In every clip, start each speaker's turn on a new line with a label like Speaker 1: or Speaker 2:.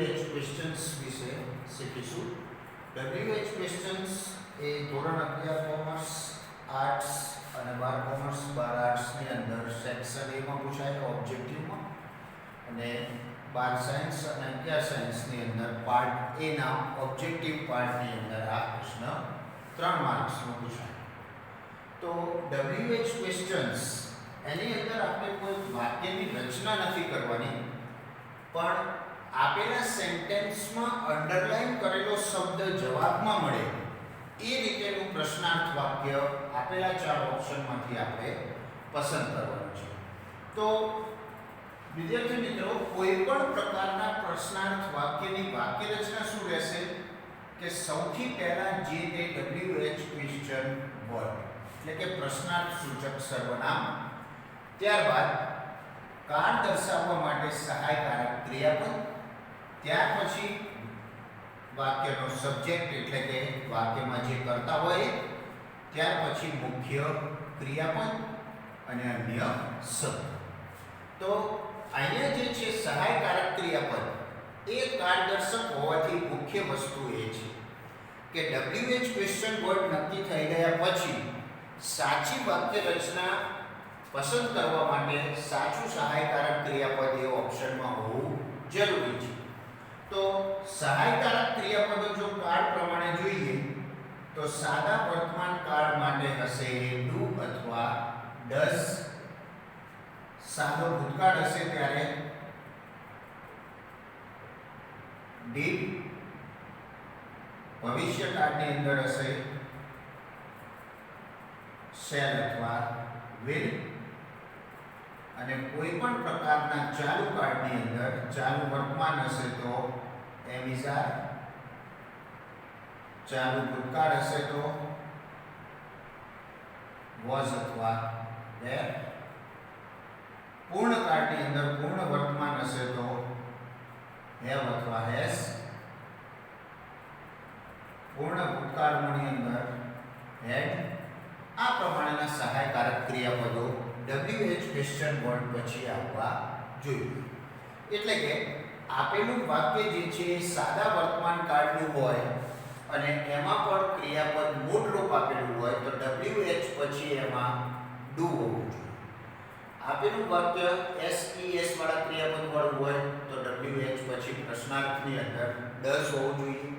Speaker 1: WH questions વિશે શીખીશું. WH questions એ ધોરણ 11 કોમર્સ, આર્ટ્સ અને 12 કોમર્સ 12 આર્ટ્સની અંદર સેક્શન A માં પૂછાય ઓબ્જેક્ટિવમાં, અને 12 સાયન્સ અને 11 સાયન્સની અંદર પાર્ટ A ના ઓબ્જેક્ટિવ પાર્ટની અંદર આ પ્રશ્ન 3 માર્ક્સનો પૂછાય. તો WH ક્વેશ્ચન્સ એની અંદર આપણે કોઈ વાક્યની રચના નથી કરવાની, પણ આપેલા સેન્ટેન્સમાં અંડરલાઈન કરેલો શબ્દ જવાબમાં મળે એ રીતેનું પ્રશ્નાર્થ વાક્ય આપેલા 4 ઓપ્શનમાંથી આપણે પસંદ કરવાનું છે. તો વિદ્યાર્થી મિત્રો, કોઈ પણ પ્રકારના પ્રશ્નાર્થ વાક્યની વાક્ય રચના શું રહેશે કે સૌથી પહેલા જે તે WH ક્વેશ્ચન વર્ડ એટલે કે પ્રશ્નાર્થ સૂચક સર્વનામ, ત્યારબાદ કારણ દર્શાવવા માટે સહાયકારક ક્રિયાપદ, ત્યાર પછી વાક્યનો સબ્જેક્ટ એટલે કે વાક્યમાં જે કરતા હોય, ત્યાર પછી મુખ્ય ક્રિયાપદ અને અન્ય શબ્દ. તો અહીંયા જે છે સહાયકારક ક્રિયાપદ એ કારણદર્શક હોવાથી મુખ્ય વસ્તુ એ છે કે WH ક્વેશ્ચન વર્ડ નક્કી થઈ ગયા પછી સાચી વાક્ય રચના પસંદ કરવા માટે સાચું સહાયકારક ક્રિયાપદ એ ઓપ્શનમાં હોવું જરૂરી છે. તો સહાયકારક ક્રિયાપદો જો કાળ પ્રમાણે જોઈએ તો સાદા વર્તમાન કાળ માટે હશે ડુ અથવા ડઝ, સાદો ભૂતકાળ હશે ત્યારે ડીડ, ભવિષ્યકાળની અંદર હશે શેલ અથવા વિલ, અને કોઈ પણ પ્રકારના ચાલુ કાળની અંદર ચાલુ વર્તમાન હશે તો એમ ઇઝ આર, ચાલુ ભૂતકાળ હશે તો વોઝ અથવા વેર, પૂર્ણ કાળની અંદર પૂર્ણ વર્તમાન હશે તો હેવ અથવા હેઝ, પૂર્ણ ભૂતકાળની અંદર હેડ. આ પ્રમાણેના સહાયકારક ક્રિયાપદો WH ક્વેશ્ચન વર્ડ પછી આવવા જોઈએ. એટલે કે આપેલું વાક્ય જે છે સાદા વર્તમાન કાળનું હોય અને એમાં પણ ક્રિયાપદ મૂળરૂપ આપેલું હોય તો WH પછી એમાં ડુ હોવું જોઈએ. આપેલું વાક્ય SES વાળા ક્રિયાપદ વાળું હોય તો WH પછી પ્રશ્નાર્થની અંદર ડઝ હોવું જોઈએ.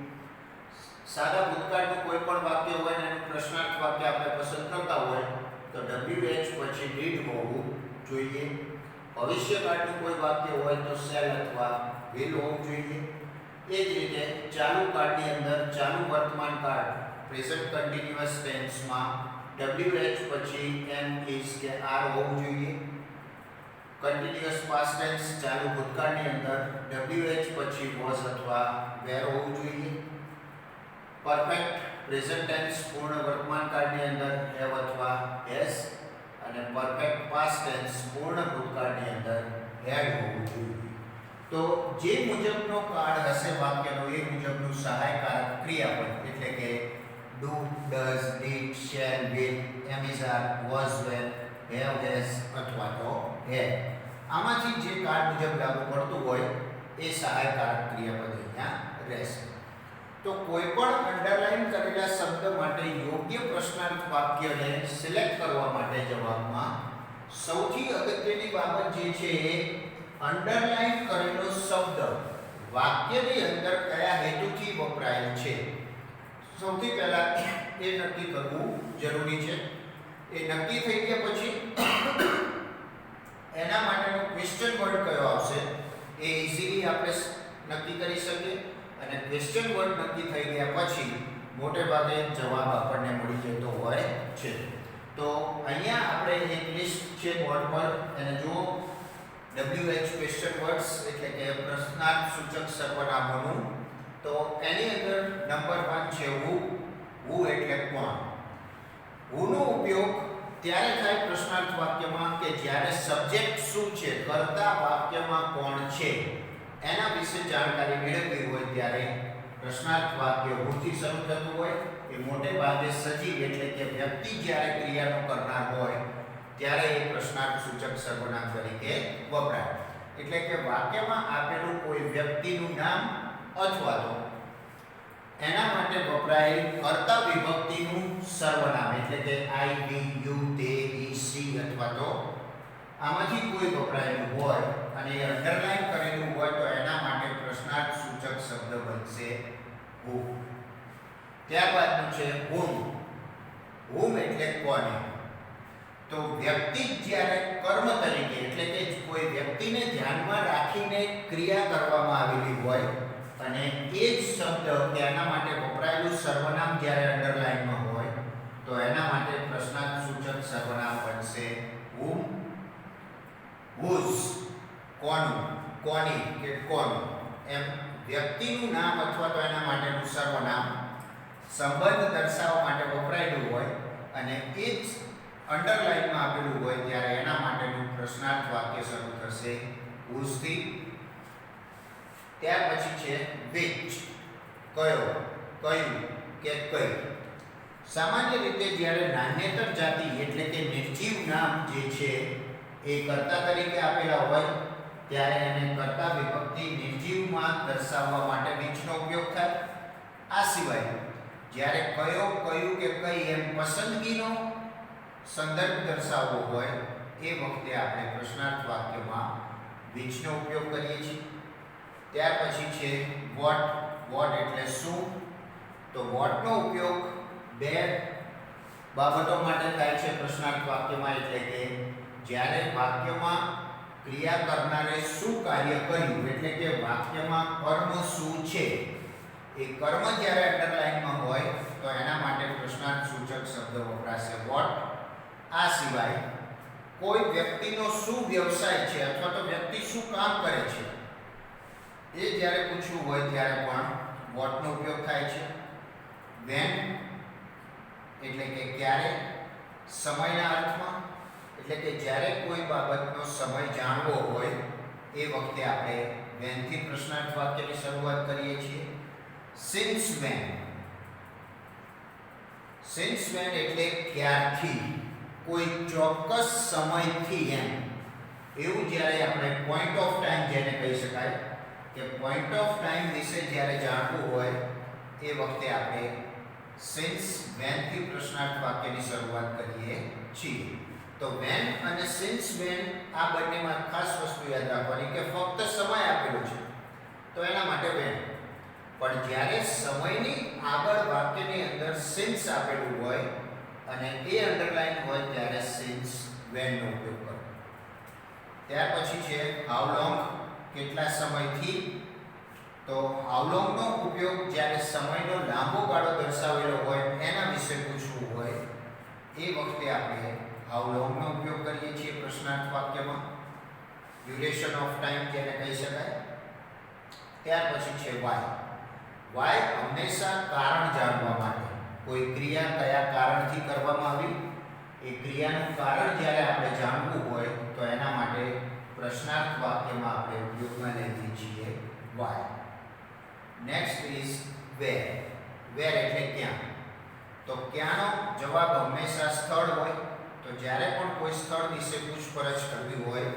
Speaker 1: સાદા ભૂતકાળનું કોઈ પણ વાક્ય હોય ને એનું પ્રશ્નાર્થ વાક્ય આપણે પસંદ કરતા હોય તો WH પછી ડીડ હોવું જોઈએ. ભવિષ્યકાળનું કોઈ વાક્ય હોય તો શેલ અથવા વિલ હોવું જોઈએ. એ જ રીતે ચાલુ કાળની અંદર ચાલુ વર્તમાન કાળ પ્રેઝન્ટ કન્ટિન્યુઅસ ટેન્સમાં WH પછી એમ ઇઝ કે આર હોવું જોઈએ. કન્ટિન્યુઅસ પાસ્ટ ટેન્સ ચાલુ ભૂતકાળની અંદર WH પછી વોઝ અથવા વેર હોવું જોઈએ. પરફેક્ટ પ્રેઝન્ટ ટેન્સ પૂર્ણ વર્તમાન કાળની અંદર હેવ અથવા હેઝ, અને પરફેક્ટ પાસ્ટ ટેન્સ પૂર્ણ ભૂતકાળની અંદર હેડ હોવું જોઈએ. તો જે મુજબનો કાળ હશે વાક્યનો એ મુજબનું સહાયકારક ક્રિયાપદ એટલે કે do, does, did, shall, will, am is are, was, were, have, has અથવા તો હેડ, આમાંથી જે કાળ મુજબ લાગુ પડતું હોય એ સહાયકારક ક્રિયાપદ અહીંયા રહેશે. તો કોઈ પણ અંડરલાઈન કરેલા શબ્દ માટે યોગ્ય પ્રશ્નાર્થ વાક્યને સિલેક્ટ કરવા માટે જવાબમાં સૌથી અગત્યની બાબત જે છે એ અંડરલાઈન કરેલો શબ્દ વાક્યની અંદર કયા હેતુથી વપરાયેલ છે સૌથી પહેલા એ નક્કી કરવું જરૂરી છે. એ નક્કી થઈ ગયા પછી એના માટેનો ક્વેશ્ચન વર્ડ કયો આવશે એ ઈઝીલી આપણે નક્કી કરી શકીએ, અને ક્વેશ્ચન વર્ડ નક્કી થઈ ગયા પછી મોટે ભાગે જવાબ આપણને મળી જતો હોય છે. તો અહીંયા આપણે એક લિસ્ટ છે બોર્ડ પર, એને જુઓ. WH ક્વેશ્ચન વર્ડ્સ એટલે કે પ્રશ્નાર્થ સૂચક સર્વનામોનું. તો એની અંદર નંબર 1 છે હુ. હુ એટલે કોણ. હુનો ઉપયોગ ત્યારે થાય પ્રશ્નાર્થ વાક્યમાં કે જ્યારે સબ્જેક્ટ શું છે, કર્તા વાક્યમાં કોણ છે એના વિશે જાણકારી મેળવવી હોય ત્યારે પ્રશ્નાર્થ વાક્ય હુથી શરૂ થતું હોય. એ મોટે ભાગે સજીવ એટલે કે વ્યક્તિ જ્યારે ક્રિયાનો કરનાર હોય ત્યારે એ પ્રશ્નાર્થ સૂચક સર્વનામ તરીકે વપરાય. એટલે કે વાક્યમાં આપેલું કોઈ વ્યક્તિનું નામ અથવા તો એના માટે વપરાયેલ કર્તા વિભક્તિનું સર્વનામ એટલે કે આઈ વી યુ તે ઈ સી અથવા તો આમાંથી કોઈ વપરાયેલું હોય અને એ અંડરલાઈન કરેલું હોય તો એના માટે પ્રશ્નાર્થ સૂચક શબ્દ બનશે who. ત્યારબાદનું છે whom એટલે કોને. તો વ્યક્તિ જ્યારે કર્મ તરીકે એટલે કે કોઈ વ્યક્તિને ધ્યાનમાં રાખીને ક્રિયા કરવામાં આવેલી હોય અને એ જ શબ્દ તેના માટે વપરાયેલું સર્વનામ જ્યારે અંડરલાઈનમાં હોય તો એના માટે પ્રશ્નાર્થ સૂચક સર્વનામ બનશે whom, whose કોનું, કોની કે કોનું એમ વ્યક્તિનું નામ અથવા તો એના માટેનું સર્વનામ સંબંધ દર્શાવવા માટે વપરાયેલું હોય અને એ જ અંડરલાઈનમાં આપેલું હોય ત્યારે એના માટેનું પ્રશ્નાર્થ વાક્ય શરૂ થશે whose થી. ત્યાર પછી છે which કયો, કયું કે કઈ. સામાન્ય રીતે જ્યારે નાન્યતર જાતિ એટલે કે નિર્જીવ નામ જે છે એ કર્તા તરીકે આપેલા હોય ત્યારે એને કર્તા વિભક્તિ નિર્જીવમાં દર્શાવવા માટે whichનો ઉપયોગ થાય. આ સિવાય જ્યારે કયો, કયું કે કઈ એમ પસંદગીનો સંદર્ભ દર્શાવવો હોય એ વખતે આપણે પ્રશ્નાર્થ વાક્યમાં whichનો ઉપયોગ કરીએ છીએ. ત્યાર પછી છે what એટલે શું. તો whatનો ઉપયોગ બે બાબતો માટે થાય છે પ્રશ્નાર્થ વાક્યમાં એટલે કે જ્યારે વાક્યમાં ક્રિયા કરનારે શું કાર્ય કર્યું એટલે કે વાક્યમાં કર્મ શું છે એ કર્મ જ્યારે અંડરલાઈનમાં હોય તો એના માટે પ્રશ્નાર્થ સૂચક શબ્દ વપરાશે what. આ સિવાય કોઈ વ્યક્તિનો શું વ્યવસાય છે અથવા તો વ્યક્તિ શું કામ કરે છે એ જ્યારે પૂછવું હોય ત્યારે પણ whatનો ઉપયોગ થાય છે. when એટલે કે ક્યારે, સમયના અર્થમાં એટલે કે જ્યારે કોઈ બાબતનો સમય જાણવો હોય એ વખતે આપણે when થી પ્રશ્નાર્થ વાક્યની શરૂઆત કરીએ છીએ. since when એટલે ક્યારથી, કોઈ ચોક્કસ સમયથી એમ. એવું જ્યારે આપણે પોઈન્ટ ઓફ ટાઈમ જેને કહી શકાય કે પોઈન્ટ ઓફ ટાઈમ વિશે જ્યારે જાણવું હોય એ વખતે આપણે since when થી પ્રશ્નાર્થ વાક્યની શરૂઆત કરીએ છીએ. તો when અને since when આ બંનેમાં ખાસ વસ્તુ યાદ રાખવાની કે ફક્ત સમય આપેલો છે તો એના માટે when. પણ જ્યારે સમયની આગળ વાક્યની અંદર since આપેલું હોય અને એ અંડરલાઈન હોય ત્યારે since when નો ઉપયોગ કરો. ત્યાર પછી છે how long કેટલા સમયથી. તો how long નો ઉપયોગ જ્યારે સમયનો લાંબો ગાળો દર્શાવેલો હોય એના વિશે પૂછવું હોય એ વખતે આપણે how long નો ઉપયોગ કરીએ છીએ પ્રશ્નાર્થ વાક્યમાં. ડ્યુરેશન ઓફ ટાઈમ જેને કહી શકાય. ત્યાર પછી છે why હંમેશા કારણ જાણવા માટે. કોઈ ક્રિયા કયા કારણથી કરવામાં આવી એ ક્રિયાનું કારણ જ્યારે આપણે જાણવું હોય તો એના માટે પ્રશ્નાર્થ વાક્યમાં આપણે ઉપયોગમાં લઈએ છીએ why. નેક્સ્ટ ઇઝ where એટલે ક્યાં. તો ક્યાંનો જવાબ હંમેશા સ્થળ હોય. તો જ્યારે પણ કોઈ સ્થળ વિશે પૂછપરછ કરવી હોય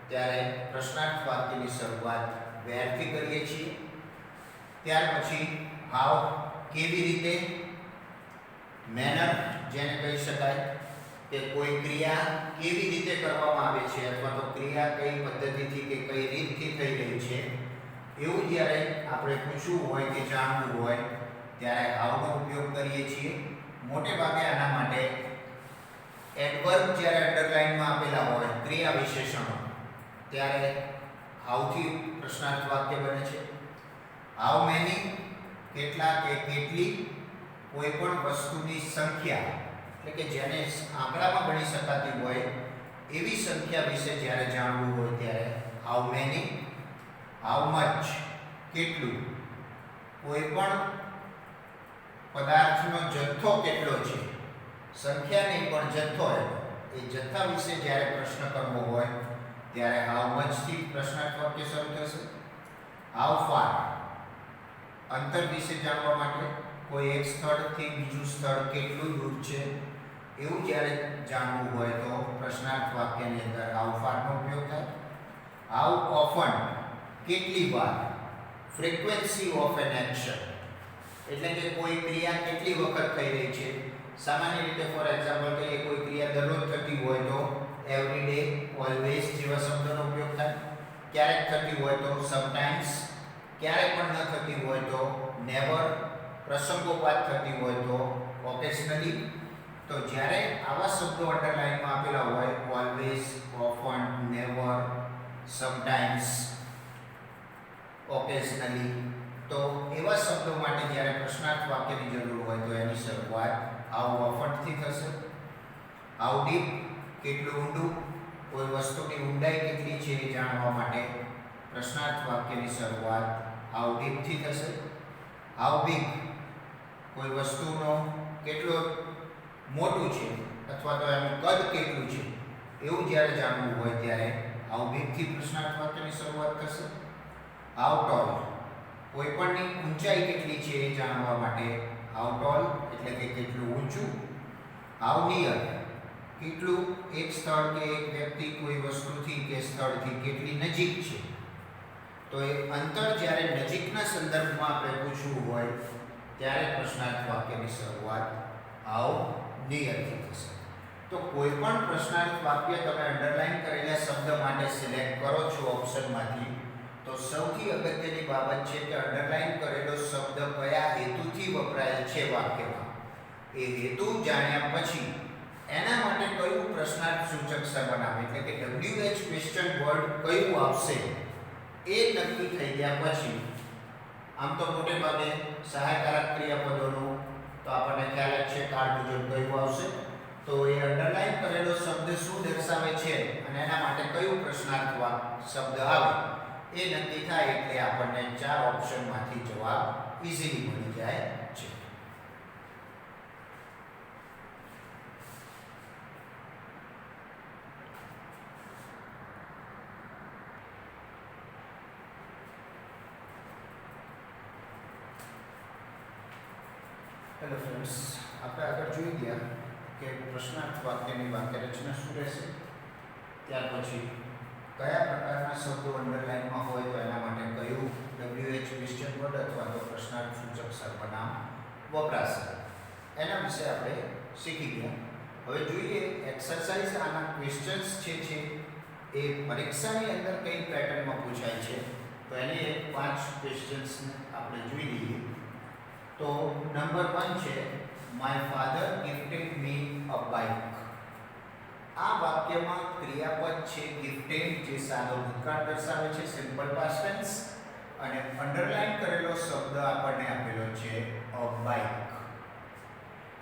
Speaker 1: ત્યારે પ્રશ્નાર્થ વાક્યની શરૂઆત where થી કરીએ છીએ. ત્યાર પછી how કેવી રીતે. મેનર જેને કહી શકાય કે કોઈ ક્રિયા કેવી રીતે કરવામાં આવે છે અથવા તો ક્રિયા કઈ પદ્ધતિથી કે કઈ રીતથી થઈ રહી છે એવું જ્યારે આપણે પૂછવું હોય કે જાણવું હોય ત્યારે how નો ઉપયોગ કરીએ છીએ. મોટે ભાગે આના માટે એડવર્બ જ્યારે અંડરલાઈનમાં આપેલા હોય ક્રિયા વિશેષણો ત્યારે how થી પ્રશ્નાર્થ વાક્ય બને છે. how many કેટલા કે કેટલી. કોઈ પણ વસ્તુની સંખ્યા એટલે કે જેને આંકડામાં ગણી શકાતી હોય એવી સંખ્યા વિશે જ્યારે જાણવું હોય ત્યારે how many. how much કેટલું. કોઈ પણ પદાર્થનો જથ્થો કેટલો છે. સંખ્યા નહીં પણ જથ્થો એ જથ્થા વિશે જ્યારે પ્રશ્ન કરવો હોય ત્યારે how much થી પ્રશ્નાર્થ વાક્ય શરૂ થશે. how far અંતર વિશે જાણવા માટે કોઈ એક સ્થળથી બીજું સ્થળ કેટલું દૂર છે એવું જ્યારે જાણવું હોય તો પ્રશ્નાર્થ વાક્યની અંદર how far નો ઉપયોગ થાય. હાઉ ઓફન કેટલી વાર, ફ્રીક્વન્સી ઓફ એન એક્શન એટલે કે કોઈ ક્રિયા કેટલી વખત થઈ રહી છે. સામાન્ય રીતે ફોર એક્ઝામ્પલ કહીએ કોઈ ક્રિયા દરરોજ થતી હોય તો એવરી ડે, ઓલવેઝ જેવા શબ્દોનો ઉપયોગ થાય. ક્યારેક થતી હોય તો સમટાઈમ્સ, ક્યારેક પણ ન થતી હોય તો નેવર, પ્રસંગોપાત થતી હોય તો ઓકેશનલી. તો જ્યારે આવા શબ્દો અંડરલાઇનમાં આપેલા હોય always, often, never, sometimes, occasionally, તો એવા શબ્દો માટે જ્યારે પ્રશ્નાર્થ વાક્યની જરૂર હોય તો એની શરૂઆત હાઉ ઓફન થી થશે. હાઉ ડીપ, કેટલું ઊંડું, કોઈ વસ્તુની ઊંડાઈ કેટલી છે એ જાણવા માટે પ્રશ્નાર્થ વાક્યની શરૂઆત હાઉ ડીપ થી થશે. હાઉ બિગ, કોઈ વસ્તુનો કેટલો મોટું છે અથવા તો એનું કદ કેટલું છે એવું જ્યારે જાણવું હોય ત્યારે હાઉ બિગ થી પ્રશ્નાર્થ વાક્યની શરૂઆત થશે. હાઉ ટોલ, કોઈ પણની ઊંચાઈ કેટલી છે એ જાણવા માટે હાઉ ટોલ એટલે કે કેટલું ઊંચું. હાઉ નિયર, કેટલું એક સ્થળ કે એક વ્યક્તિ કોઈ વસ્તુથી કે સ્થળથી કેટલી નજીક છે. તો એ અંતર જ્યારે નજીકના સંદર્ભમાં આપણે પૂછવું હોય ત્યારે પ્રશ્નાર્થ વાક્યની શરૂઆત હાઉ નિયરથી થશે. તો કોઈ પણ પ્રશ્નાર્થ વાક્ય તમે અંડરલાઈન કરેલા શબ્દ માટે સિલેક્ટ કરો છો ઓપ્શનમાંથી તો સૌથી અગત્યની બાબત છે કે અંડરલાઈન કરેલો શબ્દ કયા હેતુથી વપરાયેલ છે વાક્યમાં. એ હેતુ જાણ્યા પછી એના માટે કયું પ્રશ્નાર્થ સૂચક સર્વનામ એટલે કે WH ક્વેશ્ચન વર્ડ કયું આવશે એ નક્કી થઈ ગયા પછી આમ તો મોટે ભાગે સહાયકારક ક્રિયાપદોનું તો આપણને ખ્યાલ જ છે કાર્ડ મુજબ કયું આવશે. તો એ અંડરલાઈન કરેલો શબ્દ શું દર્શાવે છે અને એના માટે કયું પ્રશ્નાર્થ શબ્દ આવે એ નક્કી થાય એટલે આપણને ચાર ઓપ્શનમાંથી જવાબ ઈઝીલી મળી જાય છે. હેલો ફ્રેન્ડ્સ, આપણે આગળ જોઈ ગયા કે પ્રશ્નાર્થ વાક્યની વાક્યરચના શું રહેશે, ત્યાર પછી કયા પ્રકારના શબ્દો અંડરલાઇનમાં હોય તો એના માટે કયું WH ક્વેશ્ચન વર્ડ અથવા તો પ્રશ્નાર્થ સૂચક સર્વનામ વપરાશે એના વિશે આપણે શીખી ગયા. હવે જોઈએ એક્સરસાઇઝ, આના ક્વેશ્ચન્સ છે એ પરીક્ષાની અંદર કઈ પેટર્નમાં પૂછાય છે તો એને 5 ક્વેશ્ચન્સ આપણે જોઈ લઈએ. તો નંબર 1 છે my father gifted me a bike. આ વાક્યમાં ક્રિયાપદ છે ગિફ્ટેડ જે સાદો ભૂતકાળ દર્શાવે છે, સિમ્પલ પાસ્ટ ટેન્સ, અને અંડરલાઇન કરેલો શબ્દ આપણને આપેલો છે અ બાઇક.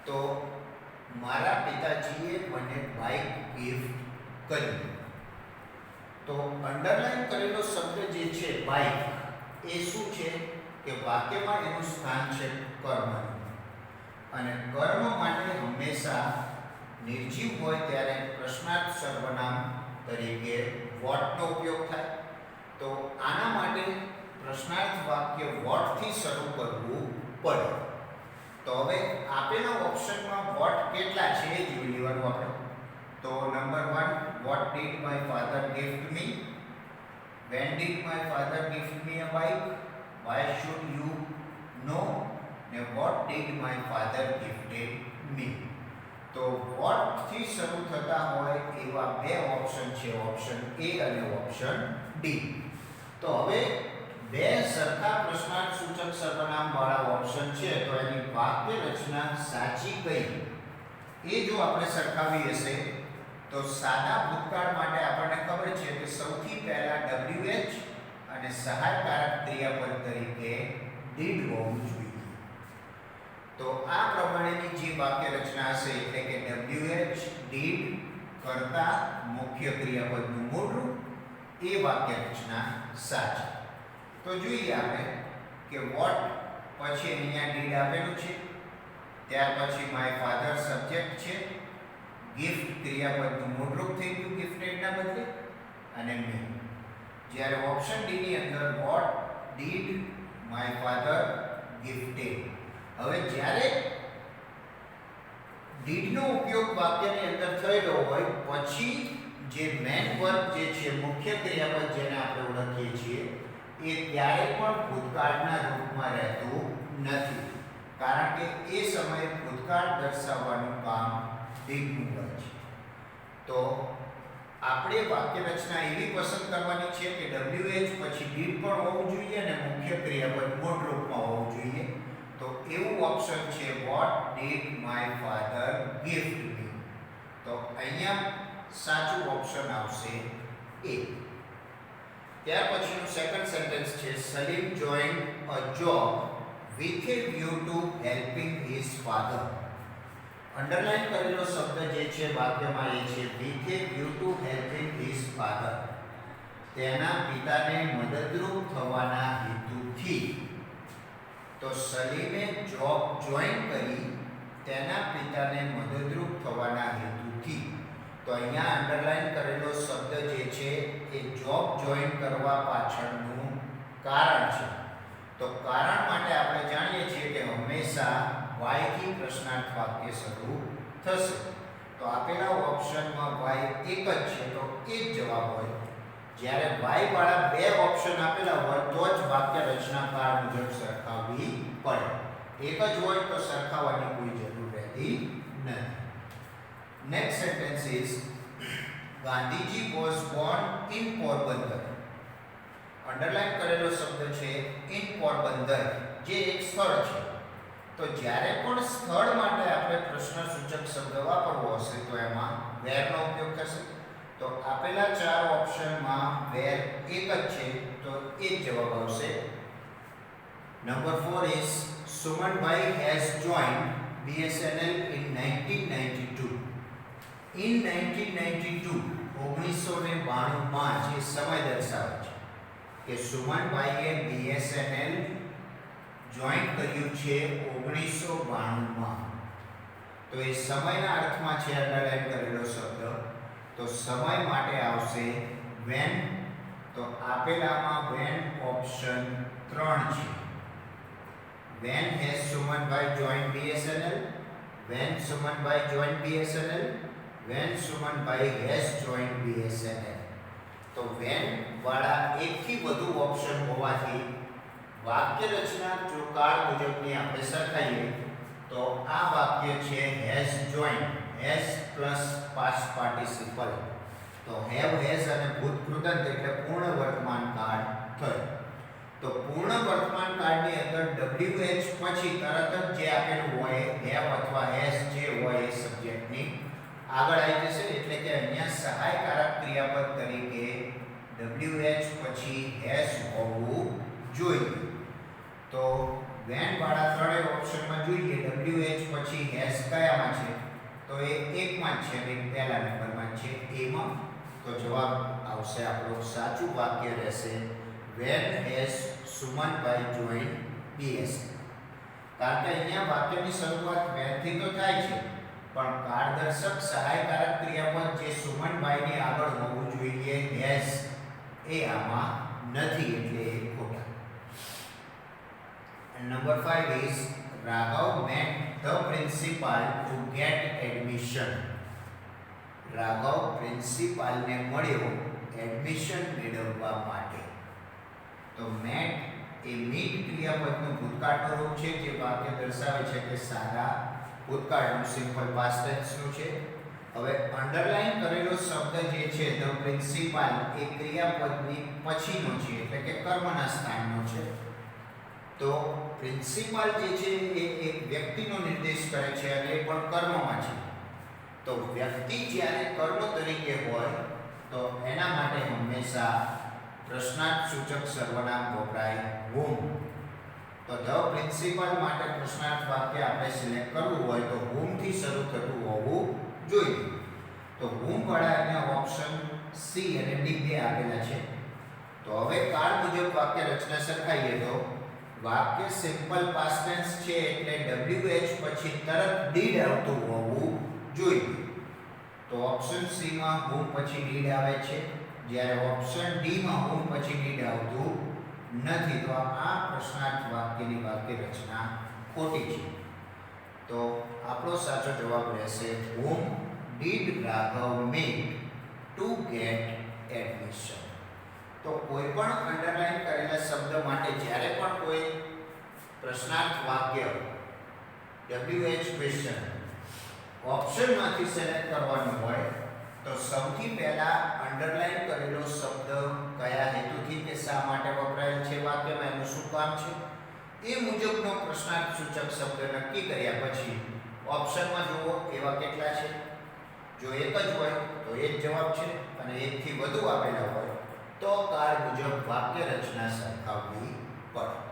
Speaker 1: તો મારા પિતાજીએ મને બાઇક ગિફ્ટ કરી. તો અંડરલાઇન કરેલો શબ્દ જે છે બાઇક એ શું છે કે વાક્યમાં એનું સ્થાન છે કર્મનું, અને કર્મ માટે હંમેશા નિર્જીવ હોય ત્યારે પ્રશ્નાર્થ સર્વનામ તરીકે વોટ નો ઉપયોગ થાય. તો આના માટે પ્રશ્નાર્થ વાક્ય વોટ થી શરૂ કરવું પડે. તો હવે આપેલા ઓપ્શનમાં વોટ કેટલા છે એ જોઈ લેવાનું આપણે. તો number 1 vote did my father gift me, when did my father gift me a bike, why should you know, ને what did my father gifted me. તો what થી શરૂ થતા હોય એવા બે ઓપ્શન છે, ઓપ્શન A અને ઓપ્શન D. તો હવે બે સરખા પ્રશ્નાર્થ સૂચક સર્વનામ વાળા ઓપ્શન છે તો એની વાક્ય રચના સાચી કઈ એ જો આપણે સરખાવી હશે તો સાદા ભૂતકાળ માટે આપણને ખબર છે કે સૌથી પહેલા WH અને સહાયકારક ક્રિયાપદ તરીકે did હોવું જોઈએ. તો આ પ્રમાણેની જે વાક્ય રચના હશે એટલે કે WH did કરતા મુખ્ય ક્રિયાપદનું મૂળ રૂપ એ વાક્ય રચના સાચી. તો જોઈએ આપણે કે what પછી અહીંયા did આપેલું છે, ત્યાર પછી my father સબ્જેક્ટ છે, gift ક્રિયાપદનું મૂળ રૂપ થઈ ગયું gifted ના બદલે, અને me. જ્યારે ઓપ્શન ડી ની અંદર what did my father gifted. હવે જ્યારે did નો ઉપયોગ વાક્યની અંદર થયેલો હોય પછી જે મેન વર્બ જે છે મુખ્ય ક્રિયાપદ જેને આપણે ઓળખીએ છીએ એ ક્યારે પણ ભૂતકાળના રૂપમાં રહેતું નથી, કારણ કે એ સમયે ભૂતકાળ દર્શાવવાનું કામ ડીડનું હોય છે. તો આપણે વાક્ય રચના એવી પસંદ કરવાની છે કે WH પછી ડીડ પણ હોવું જોઈએ અને મુખ્ય ક્રિયાપદ મૂળ રૂપમાં હોવું જોઈએ. તો એવું ઓપ્શન છે what did my father gift me. તો અહીંયા સાચું ઓપ્શન આવશે એ. ત્યાર પછીનું સેકન્ડ સેન્ટેન્સ છે Salim join a job with a view to helping his father. Underline કરેલો શબ્દ જે છે વાક્યમાં એ છે with a view to helping his father. તેના પિતાને મદદરૂપ થવાના હેતુથી. તો સલીમે જોબ જોઈન કરી તેના પિતાને મદદરૂપ થવાના હેતુથી. તો અહીંયા અંડરલાઈન કરેલો શબ્દ જે છે એ જોબ જોઈન કરવા પાછળનું કારણ છે. તો કારણ માટે આપણે જાણીએ છીએ કે હંમેશા why થી પ્રશ્નાર્થ વાક્ય શરૂ થશે. તો આપેલા ઓપ્શનમાં y એક જ છે તો એ જ જવાબ હોય. જ્યારે y વાળા બે ઓપ્શન આપેલા હોય તો જ વાક્ય રચના કાળ મુજબ સરખાવવી પડે. એક જ હોય તો સરખાવવાની કોઈ જરૂર રહેતી નથી. Next sentence is Gandhiji was Born in Porbandar. Underline કરેલો શબ્દ છે ઇન પોરબંદર, જે એક સ્થળ છે. તો જ્યારે પણ સ્થળ માટે આપણે પ્રશ્નસૂચક શબ્દ વાપરવો હશે તો એમાં where નો ઉપયોગ થશે. તો આપેલા ચાર ઓપ્શનમાં where એક જ છે તો એ જ જવાબ આવશે. Number 4 is Sumanbhai has joined BSNL in 1992. In 1992 1992 માં જે સમય દર્શાવે છે કે સુમનભાઈએ BSNL જોઈન કર્યું છે 1992 માં. તો એ સમયના અર્થમાં છે અંડરલાઈન કરેલો શબ્દ. તો સમય માટે આવશે when. તો આપેલામાં when ઓપ્શન 3 છે. when has Sumanbhai joined BSNL, when Sumanbhai joined BSNL, when Sumanbhai has joined BSNL. તો when વાળા એકથી વધુ ઓપ્શન હોવાથી વાક્ય રચના જો કાળ મુજબની આપણે સરખાઈએ તો આ વાક્ય છે has joined, has plus past participle. તો have has અને ભૂત કૃદંત એટલે પૂર્ણ વર્તમાન કાળ થયો. તો પૂર્ણ વર્તમાન કાળની અંદર WH પછી તરત જ જે આપેલું હોય have અથવા has જે હોય એ સબ્જેક્ટની આગળ આવી જશે. એટલે કે અહીંયા સહાયકારક ક્રિયાપદ તરીકે WH પછી has હોવું જોઈએ. તો when વાળા ત્રણેય ઓપ્શનમાં જોઈએ WH પછી has કયામાં છે તો એ એકમાં જ છે અને પહેલા નંબરમાં છે એમાં. તો જવાબ આવશે આપણો સાચું વાક્ય રહેશે when has Sumanbhai joined BSNL. કારણ કે અહીંયા વાક્યની શરૂઆત when થી તો થાય છે પણ કાળદર્શક સહાયકારક ક્રિયાપદ જે સુમનભાઈની આગળ હોવું જોઈએ has એ આમાં નથી એટલે એ ખોટા. Number 5 is Raghav met the principal to get admission. Raghav પ્રિન્સિપાલને મળ્યો એડમિશન મેળવવા માટે. તો મેટ એ મીટ ક્રિયાપદનું ભૂતકાળનું રૂપ છે જે વાક્ય દર્શાવે છે કે સાદા ભૂતકાળનું સિમ્પલ પાસ્ટ ટેન્સનું છે. હવે અંડરલાઈન કરેલો શબ્દ જે છે ધ પ્રિન્સિપાલ એ ક્રિયાપદની પછીનો છે એટલે કે કર્મના સ્થાનનો છે. તો પ્રિન્સિપાલ જે છે એ એક વ્યક્તિનો નિર્દેશ કરે છે અને એ પણ કર્મમાં છે. તો વ્યક્તિ જ્યારે કર્મ તરીકે હોય તો એના માટે હંમેશા પ્રશ્નાર્થ સૂચક સર્વનામ વપરાય whom. તો ધ પ્રિન્સિપલ માટે પ્રશ્નાર્થ વાક્ય આપણે સિલેક્ટ કરવું હોય તો whom થી શરૂ થતું હોવું જોઈએ. તો whom વાળા અહીંયા ઓપ્શન C અને D બે આપેલા છે. તો હવે કાળ મુજબ વાક્ય રચના સરખાઈએ તો વાક્ય સિમ્પલ પાસ્ટ ટેન્સ છે એટલે WH પછી તરત did આવતું હોવું જોઈએ. તો ઓપ્શન C માં whom પછી did આવે છે જ્યારે ઓપ્શન D માં whom પછી did આવતું નથી. તો આ પ્રશ્નાર્થ વાક્યની વાક્ય રચના ખોટી છે. તો આપણો સાચો જવાબ રહેશે whom did Raghav meet two gate admission. તો કોઈ પણ અંડરલાઈન કરેલા શબ્દ માટે જ્યારે પણ કોઈ પ્રશ્નાર્થ વાક્ય WH ક્વેશ્ચન ઓપ્શનમાંથી સિલેક્ટ કરવાનું હોય તો સૌથી પહેલા અંડરલાઈન કરેલો શબ્દ કયા હેતુથી કે શા માટે વપરાયેલ છે વાક્યમાં એનું શું કામ છે એ મુજબનો પ્રશ્નાર્થ સૂચક શબ્દ નક્કી કર્યા પછી ઓપ્શનમાં જુઓ એવા કેટલા છે. જો એક જ હોય તો એ જ જવાબ છે અને એકથી વધુ આપેલા હોય તો કાર મુજબ વાક્ય રચના સરખાવવી પડે.